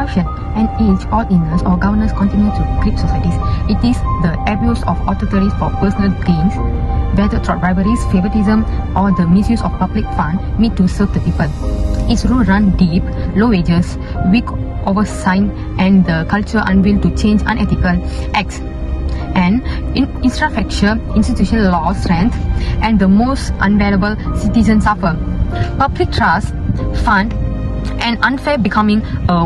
corruption, and age or illness or governance continue to grip societies. It is the abuse of authority for personal gains, whether through briberies, favoritism, or the misuse of public funds meant to serve the people. Its rule run deep, low wages, weak oversight, and the culture unwilling to change unethical acts. And infrastructure, institutional law strength, and the most vulnerable citizens suffer. Public trust, fund, and unfair becoming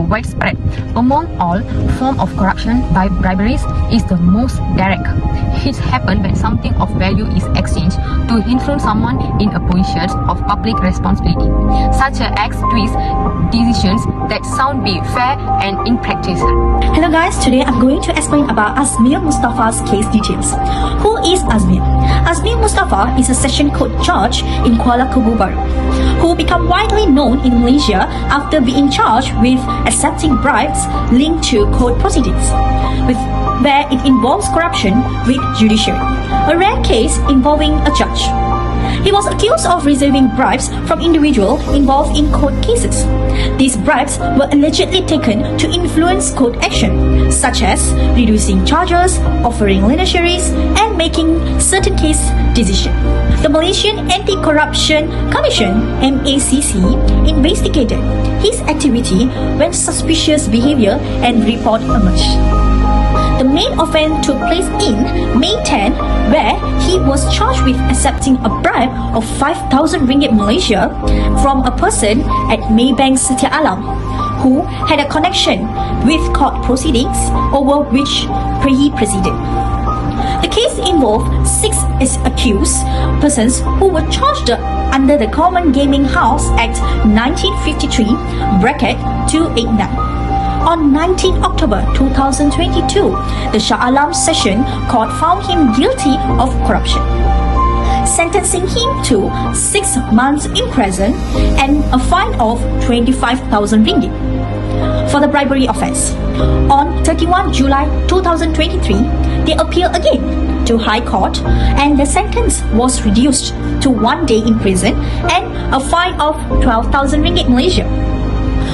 widespread. Among all forms of corruption, by briberies is the most direct. It happens when something of value is exchanged to influence someone in a position of public responsibility. Such acts twist decisions that sound be fair and in practice. Hello guys, today I'm going to explain about Azmil Muntapha's case details. Who is Azmil? Azmil Muntapha is a session court judge in Kuala Lumpur who became widely known in Malaysia after being charged with accepting bribes linked to court proceedings, where it involves corruption with judiciary, a rare case involving a judge. He was accused of receiving bribes from individuals involved in court cases. These bribes were allegedly taken to influence court action, such as reducing charges, offering leniencies, and making certain case decisions. The Malaysian Anti-Corruption Commission (MACC) investigated his activity when suspicious behavior and report emerged. The main offence took place in May 10, where he was charged with accepting a bribe of 5,000 ringgit Malaysia from a person at Maybank Setia Alam, who had a connection with court proceedings over which he presided. The case involved 6 accused persons who were charged under the Common Gaming House Act 1953 (289). On 19 October 2022, the Shah Alam Session Court found him guilty of corruption, sentencing him to 6 months in prison and a fine of 25,000 ringgit for the bribery offence. On 31 July 2023, they appealed again to High Court and the sentence was reduced to 1 day in prison and a fine of 12,000 ringgit Malaysia.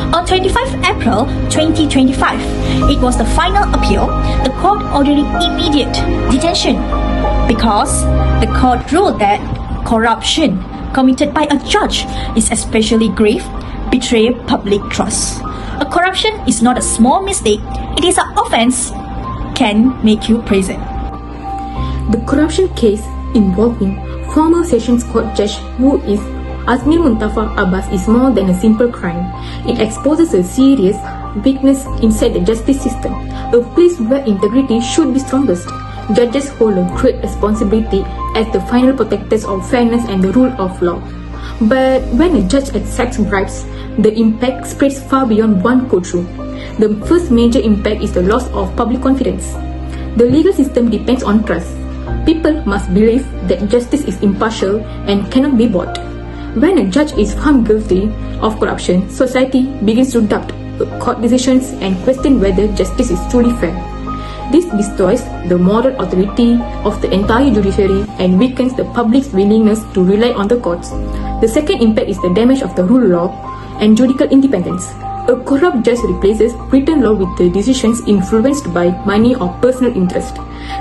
On 25 April 2025, it was the final appeal. The court ordering immediate detention because the court ruled that corruption committed by a judge is especially grave, betray public trust. A corruption is not a small mistake, it is an offence can make you prison. The corruption case involving former Sessions Court Judge who is Azmil Muntapha Abbas is more than a simple crime. It exposes a serious weakness inside the justice system, a place where integrity should be strongest. Judges hold a great responsibility as the final protectors of fairness and the rule of law. But when a judge accepts bribes, the impact spreads far beyond one courtroom. The first major impact is the loss of public confidence. The legal system depends on trust. People must believe that justice is impartial and cannot be bought. When a judge is found guilty of corruption, society begins to doubt court decisions and question whether justice is truly fair. This destroys the moral authority of the entire judiciary and weakens the public's willingness to rely on the courts. The second impact is the damage of the rule of law and judicial independence. A corrupt judge replaces written law with the decisions influenced by money or personal interest.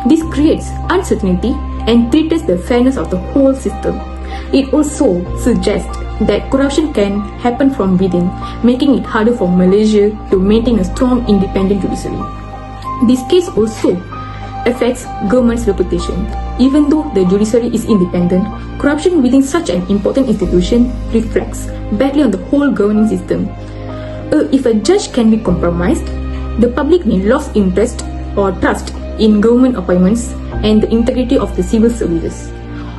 This creates uncertainty and threatens the fairness of the whole system. It also suggests that corruption can happen from within, making it harder for Malaysia to maintain a strong independent judiciary. This case also affects government's reputation. Even though the judiciary is independent, corruption within such an important institution reflects badly on the whole governing system. If a judge can be compromised, the public may lose interest or trust in government appointments and the integrity of the civil services.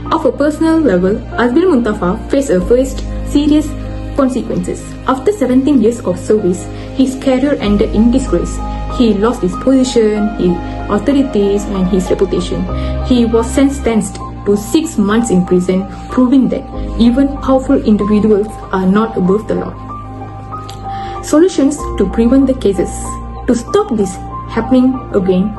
Of a personal level, Azmil Muntapha faced a first serious consequences. After 17 years of service, his career ended in disgrace. He lost his position, his authorities, and his reputation. He was sentenced to 6 months in prison, proving that even powerful individuals are not above the law. Solutions to prevent the cases. To stop this happening again,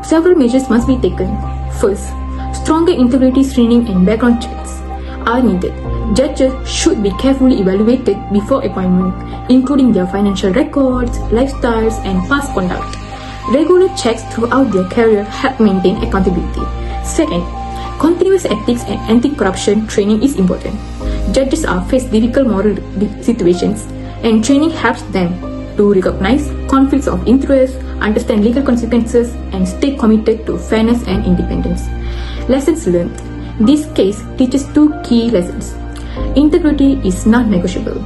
several measures must be taken. First, stronger integrity screening and background checks. are needed. Judges should be carefully evaluated before appointment, including their financial records, lifestyles, and past conduct. Regular checks throughout their career help maintain accountability. Second, continuous ethics and anti-corruption training is important. Judges are faced difficult moral situations, and training helps them to recognize conflicts of interest, understand legal consequences, and stay committed to fairness and independence. Lessons learned. This case teaches two key lessons. Integrity is non-negotiable.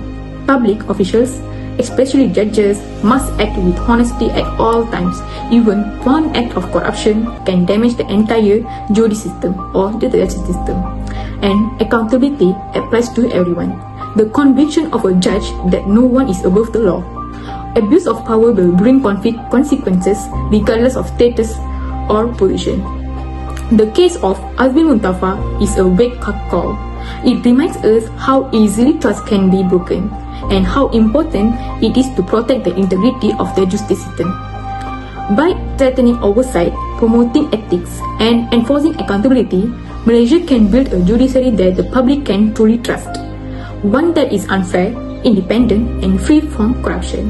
Public officials, especially judges, must act with honesty at all times. Even one act of corruption can damage the entire judicial system or the justice system. And accountability applies to everyone. The conviction of a judge that no one is above the law. Abuse of power will bring consequences regardless of status or position. The case of Azmil Muntapha is a wake-up call. It reminds us how easily trust can be broken and how important it is to protect the integrity of the justice system. By strengthening oversight, promoting ethics, and enforcing accountability, Malaysia can build a judiciary that the public can truly trust, one that is unfair, independent, and free from corruption.